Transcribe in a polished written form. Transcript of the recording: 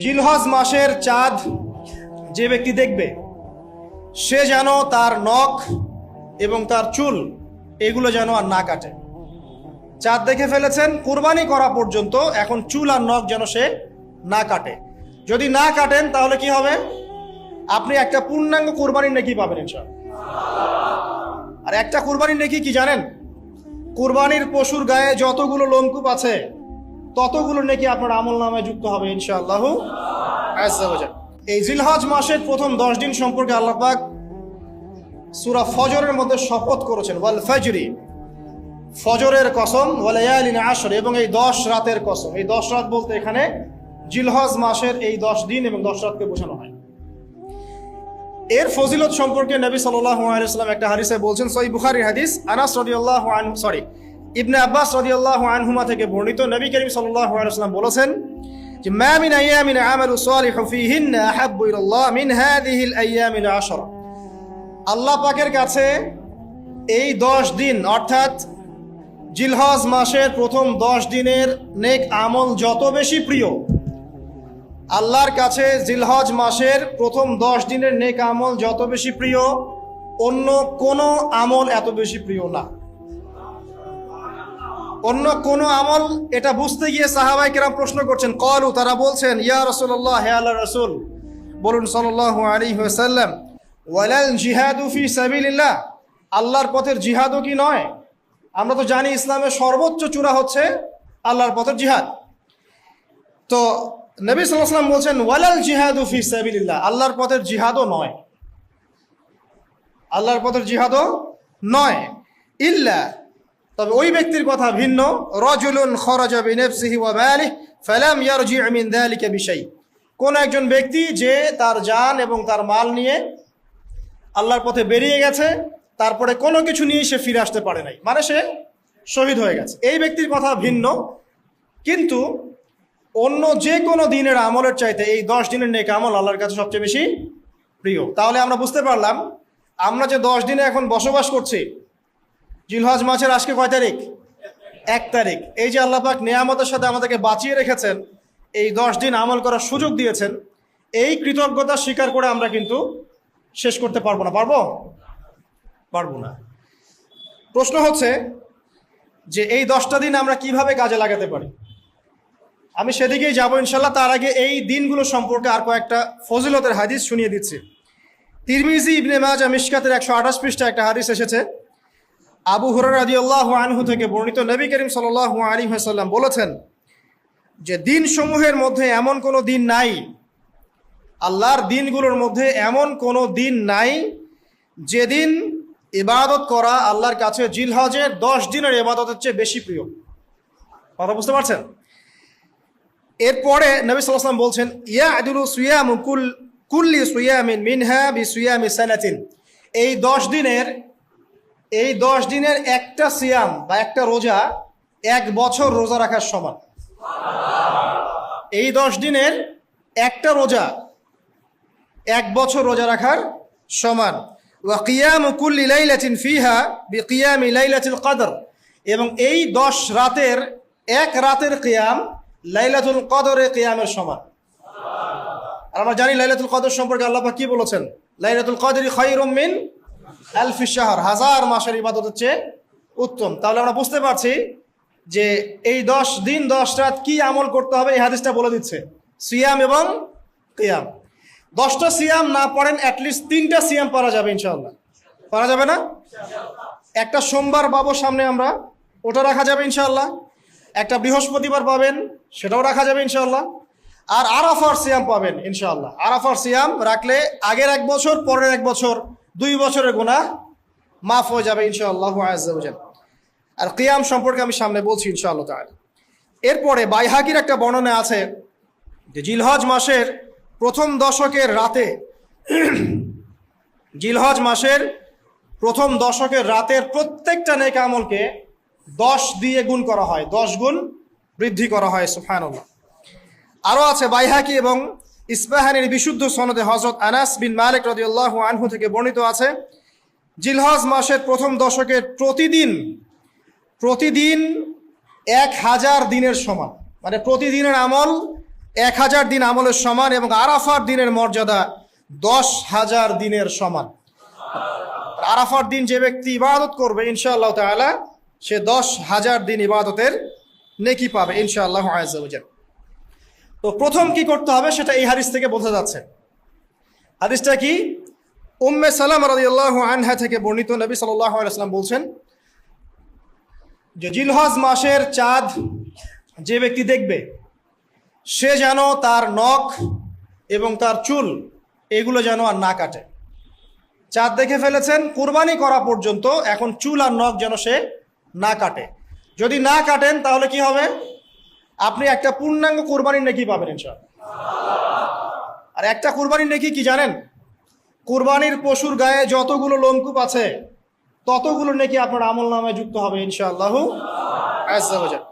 জিলহজ মাসের চাঁদ যে ব্যক্তি দেখবে সে যেন তার নখ এবং তার চুল এগুলো যেন আর না কাটে। চাঁদ দেখে ফেলেছেন, কুরবানি করা পর্যন্ত এখন চুল আর নখ যেন সে না কাটে। যদি না কাটেন তাহলে কি হবে? আপনি একটা পূর্ণাঙ্গ কুরবানির নেকি পাবেন ইনশাআল্লাহ। আর একটা কুরবানির নেকি কি জানেন? কুরবানির পশুর গায়ে যতগুলো লোমকূপ আছে ততগুলো নেকি আপনার আমল নামায় যুক্ত হবে ইনশাআল্লাহ আজ্জা ওয়া জাল। এই জিলহজ মাসের প্রথম 10 দিন সম্পর্কে আল্লাহ পাক সূরা ফজরের মধ্যে শপথ করেছেন, ওয়াল ফজরি, ফজরের কসম, ওয়া লায়ালিন আশর, এবং এই 10 রাতের কসম। এই 10 রাত বলতে এখানে জিলহজ মাসের এই 10 দিন এবং 10 রাতকে বোঝানো হয়। এর ফজিলত সম্পর্কে নবী সাল্লাল্লাহু আলাইহি ওয়াসাল্লাম একটা হাদিসে বলছেন, সহিহ বুখারীর হাদিস, আনাস রাদিয়াল্লাহু আনহু ইবনে আব্বাস রাদিয়াল্লাহু আনহুমা থেকে বর্ণিত, নবী করিম সাল্লাল্লাহু আলাইহি ওয়াসাল্লাম বলেছেন যে মা মিন আইয়ামিন আমালু সালিহু ফীহিন্না আহাব্বু ইলাল্লাহ মিন হাযিহিল আইয়ামিল আশরা। আল্লাহ পাকের কাছে এই 10 দিন অর্থাৎ জিলহজ মাসের প্রথম 10 দিনের নেক আমল যত বেশি প্রিয়, আল্লাহর কাছে জিলহজ মাসের প্রথম 10 দিনের নেক আমল যত বেশি প্রিয়, অন্য কোনো আমল এত বেশি প্রিয় না। অন্য কোন আমল, এটা বুঝতে গিয়ে সাহাবায়ে কেরাম প্রশ্ন করছেন, ক্বালু, তারা বলছেন, ইয়া রাসূলুল্লাহ, হে আল্লাহর রাসূল, বলুন সাল্লাল্লাহু আলাইহি ওয়াসাল্লাম, ওয়ালাল জিহাদু ফি সাবিলিল্লাহ, আল্লাহর পথের জিহাদও কি নয়? আমরা তো জানি ইসলামের সর্বোচ্চ চূড়া হচ্ছে আল্লাহর পথের জিহাদ। তো নবী সাল্লাল্লাহু আলাইহি ওয়াসাল্লাম বলছেন, ওয়ালাল জিহাদু ফি সাবিলিল্লাহ, আল্লাহর পথের জিহাদও নয়, আল্লাহর পথের জিহাদও নয়, ইল্লা, তবে ওই ব্যক্তির কথা ভিন্ন, রাজুলুন খারাজা বিনাফসিহি ওয়া মালিহি ফালাম ইয়ারজি' মিন যালিকা বিশাই, কোন একজন ব্যক্তি যে তার জান এবং তার মাল নিয়ে আল্লাহর পথে বেরিয়ে গেছে, তারপরে কোনো কিছু নিয়ে সে ফিরে আসতে পারে নাই, মানে সে শহীদ হয়ে গেছে, এই ব্যক্তির কথা ভিন্ন। কিন্তু অন্য যে কোনো দিনের আমলের চাইতে এই 10 দিনের নেক আমল আল্লাহর কাছে সবচেয়ে বেশি প্রিয়। তাহলে আমরা বুঝতে পারলাম, আমরা যে 10 দিনে এখন বসবাস করছি, জিলহজ মাসের আজকে কয় তারিখ? 1 তারিখ। এই যে আল্লাহ পাক নিয়ামতের সাথে আমাদেরকে বাঁচিয়ে রেখেছেন, এই 10 দিন আমল করার সুযোগ দিয়েছেন, এই কৃতজ্ঞতা স্বীকার করে আমরা কিন্তু শেষ করতে পারবো না। পারবো না। প্রশ্ন হচ্ছে যে এই 10টা দিন আমরা কিভাবে কাজে লাগাতে পারি। আমি সেদিকেই যাবো ইনশাল্লাহ। তার আগে এই দিনগুলো সম্পর্কে আর কয়েকটা ফজিলতের হাদিস শুনিয়ে দিচ্ছি। তিরমিজি, ইবনে মাজাহ, মিশকাতের 128 পৃষ্ঠা একটা হাদিস এসেছে, আবু হুরায়রা রাদিয়াল্লাহু আনহু থেকে বর্ণিত, নবী করিম সাল্লাল্লাহু আলাইহি ওয়াসাল্লাম বলেছেন যে দিনসমূহের মধ্যে এমন কোনো দিন নাই, আল্লাহর দিনগুলোর মধ্যে এমন কোনো দিন নাই যেদিন ইবাদত করা আল্লাহর কাছে জিলহজের 10 দিনের ইবাদতের চেয়ে বেশি প্রিয়। কথা বুঝতে পারছেন? এরপরে নবী সাল্লাল্লাহু আলাইহি ওয়াসাল্লাম বলছেন, ইয়াদুলু সিয়ামু কুল্লি সিয়ামিন মিনহা বিসিয়ামি সানাতিন, এই 10 দিনের একটা সিয়াম বা একটা রোজা 1 বছর রোজা রাখার সমান। এই 10 দিনের একটা রোজা 1 বছর রোজা রাখার সমান। ওয়া কিয়ামু কুল্লি লাইলাতিন ফিহা বিকিয়ামি লাইলাতুল কদর, এবং এই 10 রাতের এক রাতের কিয়াম লাইলাতুল কদরের কিয়ামের সমান। আর আমরা জানি লাইলাতুল কদর সম্পর্কে আল্লাহ পাক কি বলেছেন, লাইলাতুল কদরি খায়রুম মিন আলফি শাহর, 1000 মাসের ইবাদতের চেয়ে উত্তম। তাহলে আমরা বুঝতে পারছি যে এই 10 দিন 10 রাত কি আমল করতে হবে, এই হাদিসটা বলে দিচ্ছে, সিয়াম এবং কিয়াম। 10টা সিয়াম না পড়েন, অ্যাটলিস্ট 3টা সিয়াম পড়া যাবে ইনশাআল্লাহ। পড়া যাবে না? একটা সোমবার পাবো সামনে আমরা, ওটা রাখা যাবে ইনশাআল্লাহ। একটা বৃহস্পতিবার পাবেন, সেটাও রাখা যাবে ইনশাআল্লাহ। আর আরাফার সিয়াম পাবেন ইনশাআল্লাহ। আরাফার সিয়াম রাখলে আগের 1 বছর, পরের 1 বছর, 2 বছরের গুনাহ মাফ হয়ে যাবে ইনশাআল্লাহ আজ্জা ওয়া জাল। আর কিয়াম সম্পর্কে আমি সামনে বলছি ইনশাআল্লাহ তাআলা। এরপরে বাইহাকির একটা বর্ণনা আছে যে জিলহজ মাসের প্রথম দশকের রাতে, জিলহজ মাসের প্রথম দশকের রাতের প্রত্যেকটা নেক আমলকে 10 দিয়ে গুণ করা হয়, 10 গুণ বৃদ্ধি করা হয়। সুবহানাল্লাহ। আরও আছে বাইহাকি এবং ইসবাহানির বিশুদ্ধ সনদে হযরত আনাস বিন মালিক রাদিয়াল্লাহু আনহু থেকে বর্ণিত আছে, জিলহজ মাসের প্রথম দশকের প্রতিদিন 1000 দিনের সমান, মানে প্রতিদিনের আমল 1000 দিন আমলের সমান, এবং আরাফার দিনের মর্যাদা 10,000 দিনের সমান। আরাফার দিন যে ব্যক্তি ইবাদত করবে ইনশাআল্লাহ তাআলা সে 10,000 দিন ইবাদতের নেকি পাবে ইনশাআল্লাহ আযজা ওয়া জাল। তো প্রথম কি করতে হবে সেটা এই হাদিস থেকে বোঝা যাচ্ছে। হাদিসটা কি? উম্মে সালামা রাদিয়াল্লাহু আনহা থেকে বর্ণিত, নবী সাল্লাল্লাহু আলাইহি ওয়াসাল্লাম বলছেন যে জিলহজ মাসের চাঁদ যে ব্যক্তি দেখবে সে যেন তার নখ এবং তার চুল এগুলো যেন আর না কাটে। চাঁদ দেখে ফেলেছেন, কুরবানি করা পর্যন্ত এখন চুল আর নখ যেন সে না কাটে। যদি না কাটেন তাহলে কি হবে? আপনি একটা পূর্ণাঙ্গ কুরবানির নেকি পাবেন ইনশাআল্লাহ। আর একটা কুরবানির নেকি কি জানেন? কুরবানির পশুর গায়ে যতগুলো লোমকূপ আছে ততগুলো নেকি আপনার আমল নামায় যুক্ত হবে ইনশাআল্লাহু আযজা ওয়া জাল।